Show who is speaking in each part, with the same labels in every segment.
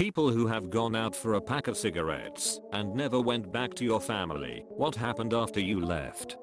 Speaker 1: People who have gone out for a pack of cigarettes and never went back to your family. What happened after you left?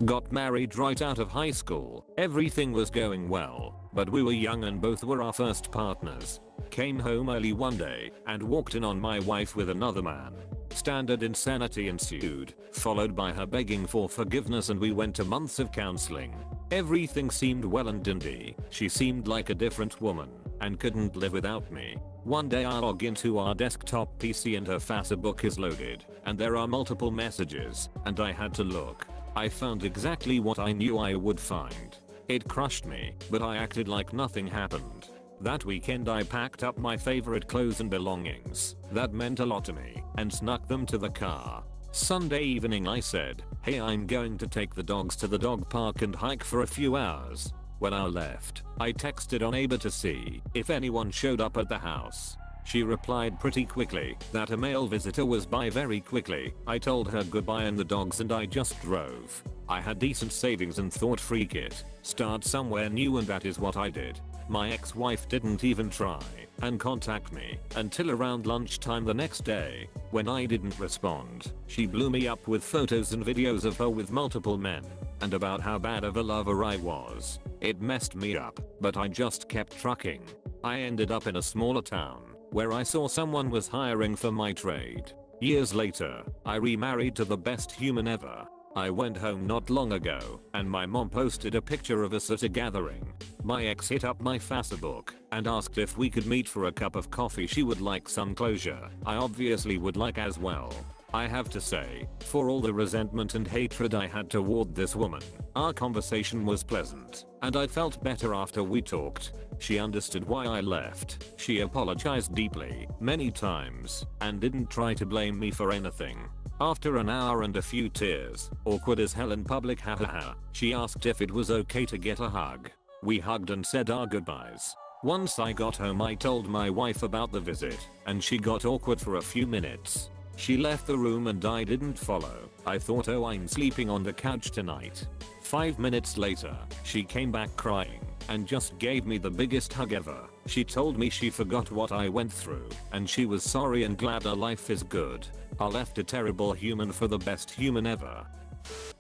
Speaker 1: Got married right out of high school. Everything was going well, but we were young and both were our first partners. Came home early one day and walked in on my wife with another man. Standard insanity ensued, followed by her begging for forgiveness, and we went to months of counseling. Everything seemed well and dandy. She seemed like a different woman and couldn't live without me. One day I log into our desktop PC and her Facebook is loaded and there are multiple messages, and I had to look. I found exactly what I knew I would find. It crushed me, but I acted like nothing happened. That weekend I packed up my favorite clothes and belongings that meant a lot to me and snuck them to the car. Sunday evening I said, "Hey, I'm going to take the dogs to the dog park and hike for a few hours." When I left, I texted on Neighbor to see if anyone showed up at the house. She replied pretty quickly that a male visitor was by very quickly. I told her goodbye and the dogs and I just drove. I had decent savings and thought, freak it, start somewhere new, and that is what I did. My ex-wife didn't even try and contact me until around lunchtime the next day. When I didn't respond, she blew me up with photos and videos of her with multiple men and about how bad of a lover I was. It messed me up, but I just kept trucking. I ended up in a smaller town where I saw someone was hiring for my trade. Years later, I remarried to the best human ever. I went home not long ago and my mom posted a picture of us at a gathering. My ex hit up my Facebook and asked if we could meet for a cup of coffee. She would like some closure. I obviously would like as well. I have to say, for all the resentment and hatred I had toward this woman, our conversation was pleasant and I felt better after we talked. She understood why I left. She apologized deeply, many times, and didn't try to blame me for anything. After an hour and a few tears, awkward as hell in public, hahaha, she asked if it was okay to get a hug. We hugged and said our goodbyes. Once I got home I told my wife about the visit, and she got awkward for a few minutes. She left the room and I didn't follow. I thought, oh, I'm sleeping on the couch tonight. 5 minutes later, she came back crying and just gave me the biggest hug ever. She told me she forgot what I went through and she was sorry and glad her life is good. I left a terrible human for the best human ever.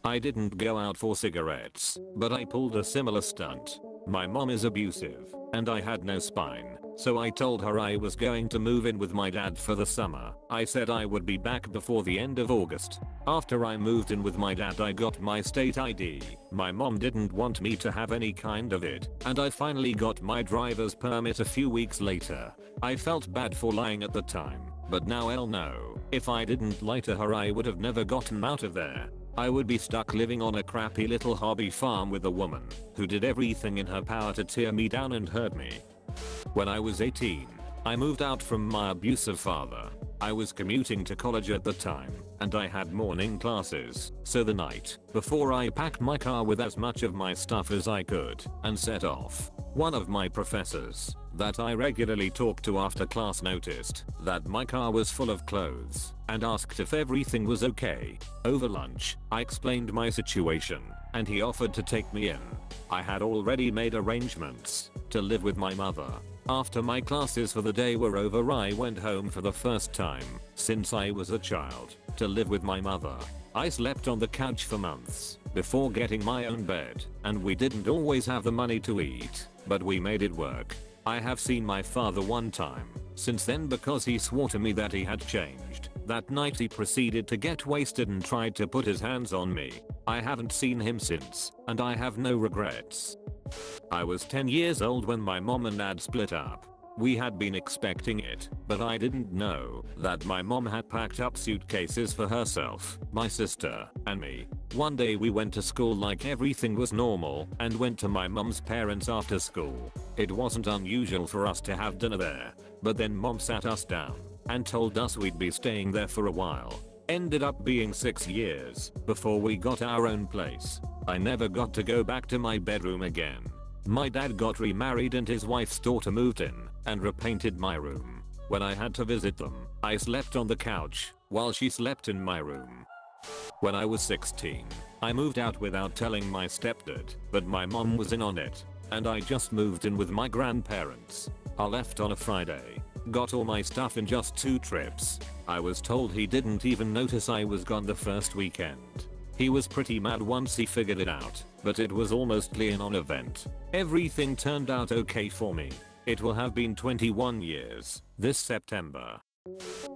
Speaker 1: I didn't go out for cigarettes, but I pulled a similar stunt. My mom is abusive, and I had no spine, so I told her I was going to move in with my dad for the summer. I said I would be back before the end of August. After I moved in with my dad I got my state ID. My mom didn't want me to have any kind of it, and I finally got my driver's permit a few weeks later. I felt bad for lying at the time, but now hell no. If I didn't lie to her I would have never gotten out of there. I would be stuck living on a crappy little hobby farm with a woman who did everything in her power to tear me down and hurt me. When I was 18, I moved out from my abusive father. I was commuting to college at the time, and I had morning classes, so the night before I packed my car with as much of my stuff as I could and set off. One of my professors that I regularly talked to after class noticed that my car was full of clothes and asked if everything was okay. Over lunch, I explained my situation and he offered to take me in. I had already made arrangements to live with my mother. After my classes for the day were over I went home for the first time since I was a child to live with my mother. I slept on the couch for months before getting my own bed, and we didn't always have the money to eat, but we made it work. I have seen my father one time since then because he swore to me that he had changed. That night he proceeded to get wasted and tried to put his hands on me. I haven't seen him since, and I have no regrets. I was 10 years old when my mom and dad split up. We had been expecting it, but I didn't know that my mom had packed up suitcases for herself, my sister, and me. One day we went to school like everything was normal and went to my mom's parents after school. It wasn't unusual for us to have dinner there, but then mom sat us down and told us we'd be staying there for a while. Ended up being 6 years before we got our own place. I never got to go back to my bedroom again. My dad got remarried and his wife's daughter moved in and repainted my room. When I had to visit them, I slept on the couch while she slept in my room. When I was 16, I moved out without telling my stepdad, but my mom was in on it, and I just moved in with my grandparents. I left on a Friday Got all my stuff in just 2 trips. I was told he didn't even notice I was gone the first weekend. He was pretty mad once he figured it out, but it was almostly a non-event. Everything turned out okay for me. It will have been 21 years this September.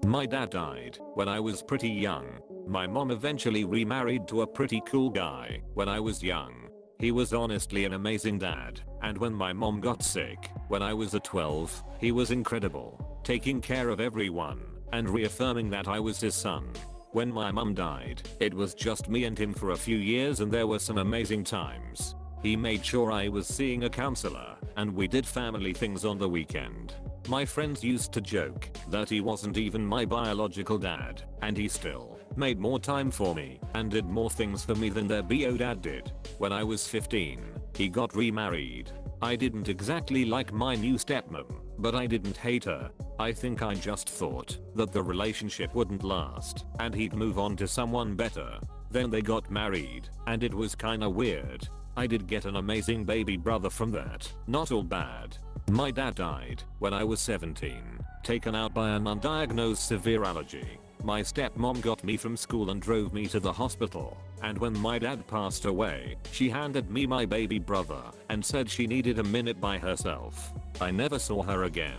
Speaker 1: My dad died when I was pretty young. My mom eventually remarried to a pretty cool guy when I was young. He was honestly an amazing dad, and when my mom got sick when I was 12, he was incredible, taking care of everyone and reaffirming that I was his son. When my mom died, it was just me and him for a few years, and there were some amazing times. He made sure I was seeing a counselor, and we did family things on the weekend. My friends used to joke that he wasn't even my biological dad, and he still made more time for me and did more things for me than their bio dad did. When I was 15, he got remarried. I didn't exactly like my new stepmom, but I didn't hate her. I think I just thought that the relationship wouldn't last and he'd move on to someone better. Then they got married, and it was kinda weird. I did get an amazing baby brother from that. Not all bad. My dad died when I was 17, taken out by an undiagnosed severe allergy. My stepmom got me from school and drove me to the hospital, and when my dad passed away, she handed me my baby brother and said she needed a minute by herself. I never saw her again.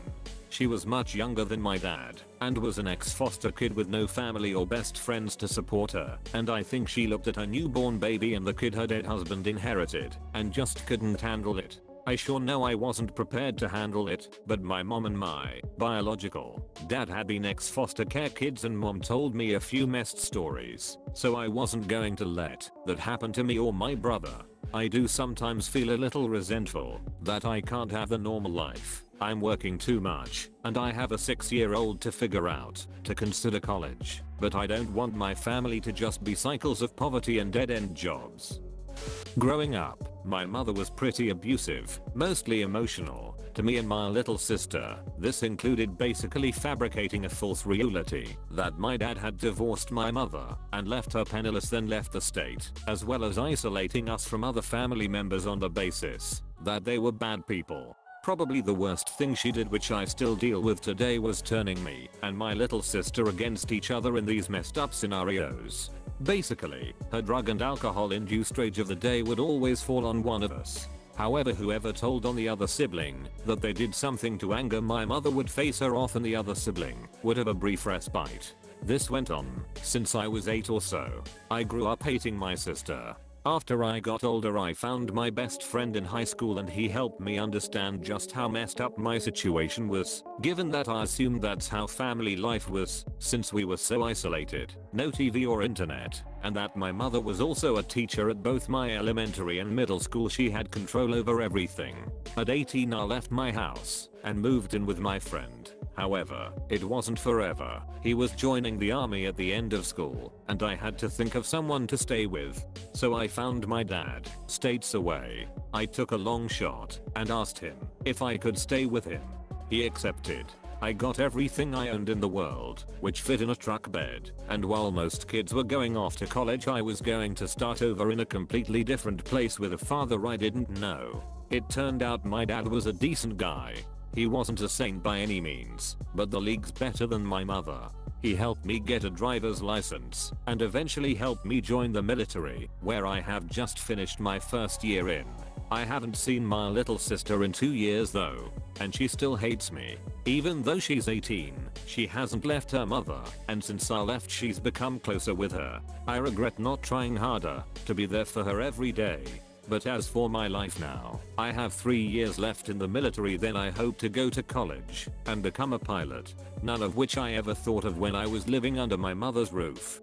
Speaker 1: She was much younger than my dad and was an ex-foster kid with no family or best friends to support her, and I think she looked at her newborn baby and the kid her dead husband inherited and just couldn't handle it. I sure know I wasn't prepared to handle it, but my mom and my biological dad had been ex-foster care kids, and mom told me a few messed stories, so I wasn't going to let that happen to me or my brother. I do sometimes feel a little resentful that I can't have the normal life. I'm working too much, and I have a 6-year-old to figure out to consider college, but I don't want my family to just be cycles of poverty and dead-end jobs. Growing up, my mother was pretty abusive, mostly emotional, to me and my little sister. This included basically fabricating a false reality that my dad had divorced my mother and left her penniless, then left the state, as well as isolating us from other family members on the basis that they were bad people. Probably the worst thing she did, which I still deal with today, was turning me and my little sister against each other in these messed up scenarios. Basically, her drug and alcohol induced rage of the day would always fall on one of us. However, whoever told on the other sibling that they did something to anger my mother would face her off, and the other sibling would have a brief respite. This went on since I was 8 or so. I grew up hating my sister. After I got older, I found my best friend in high school, and he helped me understand just how messed up my situation was, given that I assumed that's how family life was since we were so isolated, no TV or internet, and that my mother was also a teacher at both my elementary and middle school. She had control over everything. At 18, I left my house and moved in with my friend. However, it wasn't forever. He was joining the army at the end of school, and I had to think of someone to stay with. So I found my dad, states away. I took a long shot and asked him if I could stay with him. He accepted. I got everything I owned in the world, which fit in a truck bed, and while most kids were going off to college, I was going to start over in a completely different place with a father I didn't know. It turned out my dad was a decent guy. He wasn't a saint by any means, but the league's better than my mother. He helped me get a driver's license and eventually helped me join the military, where I have just finished my first year in. I haven't seen my little sister in 2 years though, and she still hates me. Even though she's 18, she hasn't left her mother, and since I left she's become closer with her. I regret not trying harder to be there for her every day. But as for my life now, I have 3 years left in the military, then I hope to go to college and become a pilot, none of which I ever thought of when I was living under my mother's roof.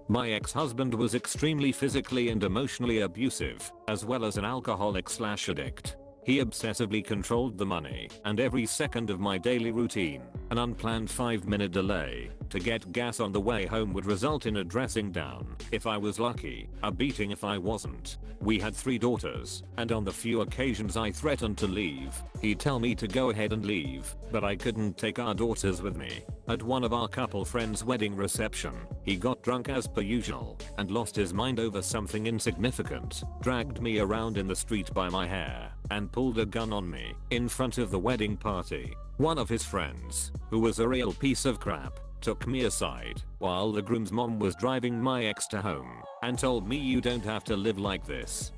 Speaker 1: My ex-husband was extremely physically and emotionally abusive, as well as an alcoholic/addict. He obsessively controlled the money and every second of my daily routine. An unplanned 5-minute delay stop to get gas on the way home would result in a dressing down if I was lucky, a beating if I wasn't. We had 3 daughters, and on the few occasions I threatened to leave, he'd tell me to go ahead and leave, but I couldn't take our daughters with me. At one of our couple friends' wedding reception, he got drunk as per usual and lost his mind over something insignificant, dragged me around in the street by my hair, and pulled a gun on me in front of the wedding party. One of his friends, who was a real piece of crap, took me aside while the groom's mom was driving my ex to home and told me, "You don't have to live like this."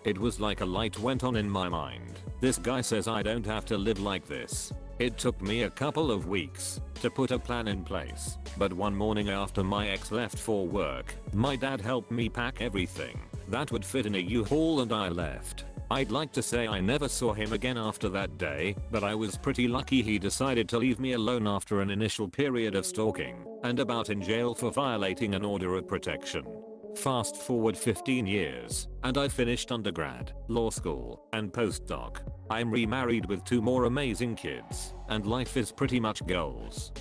Speaker 1: It was like a light went on in my mind. This guy says I don't have to live like this. It took me a couple of weeks to put a plan in place, but one morning after my ex left for work, my dad helped me pack everything that would fit in a U-Haul and I left. I'd like to say I never saw him again after that day, but I was pretty lucky he decided to leave me alone after an initial period of stalking and about in jail for violating an order of protection. Fast forward 15 years, and I finished undergrad, law school, and postdoc. I'm remarried with 2 more amazing kids, and life is pretty much goals.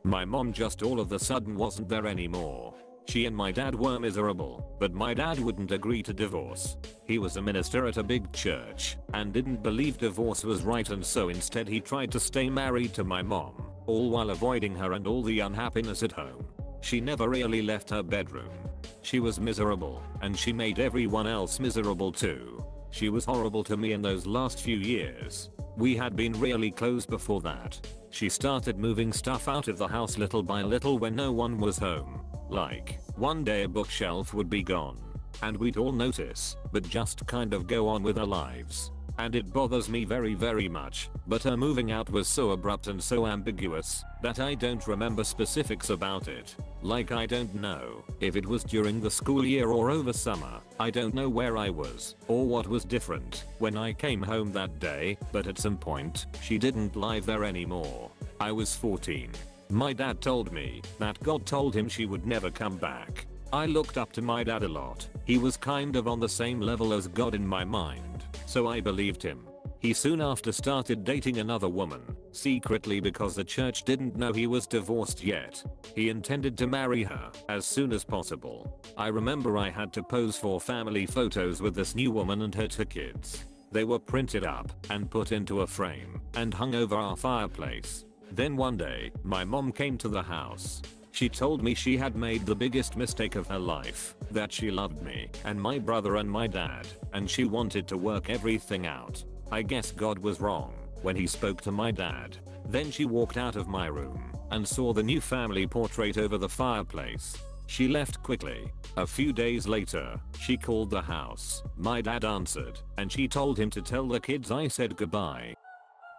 Speaker 1: My mom just all of a sudden wasn't there anymore. She and my dad were miserable, but my dad wouldn't agree to divorce. He was a minister at a big church and didn't believe divorce was right, and so instead he tried to stay married to my mom, all while avoiding her and all the unhappiness at home. She never really left her bedroom. She was miserable, and she made everyone else miserable too. She was horrible to me in those last few years. We had been really close before that. She started moving stuff out of the house little by little when no one was home. Like, one day a bookshelf would be gone, and we'd all notice, but just kind of go on with our lives. And it bothers me very much, but her moving out was so abrupt and so ambiguous that I don't remember specifics about it. Like, I don't know if it was during the school year or over summer. I don't know where I was or what was different when I came home that day, but at some point she didn't live there anymore. I was 14. My dad told me that God told him she would never come back. I looked up to my dad a lot. He was kind of on the same level as God in my mind, so I believed him. He soon after started dating another woman, secretly because the church didn't know he was divorced yet. He intended to marry her as soon as possible. I remember I had to pose for family photos with this new woman and her 2 kids. They were printed up and put into a frame and hung over our fireplace. Then one day, my mom came to the house. She told me she had made the biggest mistake of her life, that she loved me and my brother and my dad, and she wanted to work everything out. I guess God was wrong when he spoke to my dad. Then she walked out of my room and saw the new family portrait over the fireplace. She left quickly. A few days later, she called the house. My dad answered, and she told him to tell the kids I said goodbye.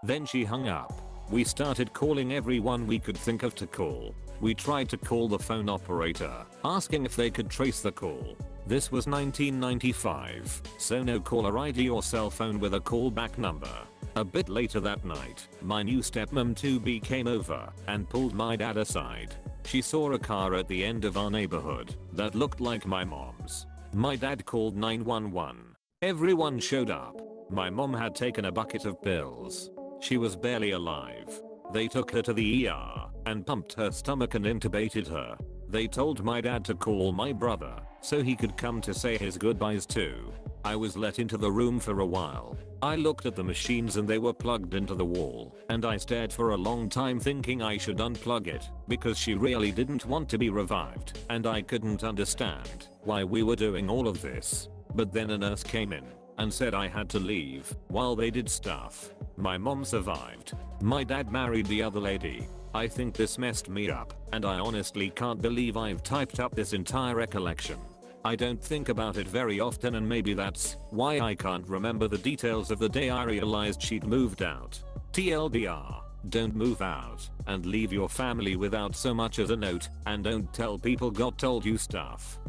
Speaker 1: Then she hung up. We started calling everyone we could think of to call. We tried to call the phone operator, asking if they could trace the call. This was 1995, so no caller ID or cell phone with a callback number. A bit later that night, my new stepmom 2B came over and pulled my dad aside. She saw a car at the end of our neighborhood that looked like my mom's. My dad called 911. Everyone showed up. My mom had taken a bucket of pills. She was barely alive. They took her to the ER and pumped her stomach and intubated her. They told my dad to call my brother so he could come to say his goodbyes too. I was let into the room for a while. I looked at the machines and they were plugged into the wall, and I stared for a long time thinking I should unplug it because she really didn't want to be revived, and I couldn't understand why we were doing all of this. But then a nurse came in and said I had to leave while they did stuff. My mom survived. My dad married the other lady. I think this messed me up, and I honestly can't believe I've typed up this entire recollection. I don't think about it very often, and maybe that's why I can't remember the details of the day I realized she'd moved out. TLDR, don't move out and leave your family without so much as a note, and don't tell people God told you stuff.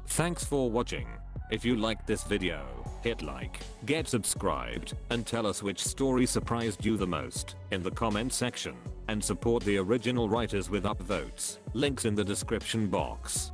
Speaker 1: Thanks for watching. If you liked this video, hit like, get subscribed, and tell us which story surprised you the most in the comment section, and support the original writers with upvotes. Links in the description box.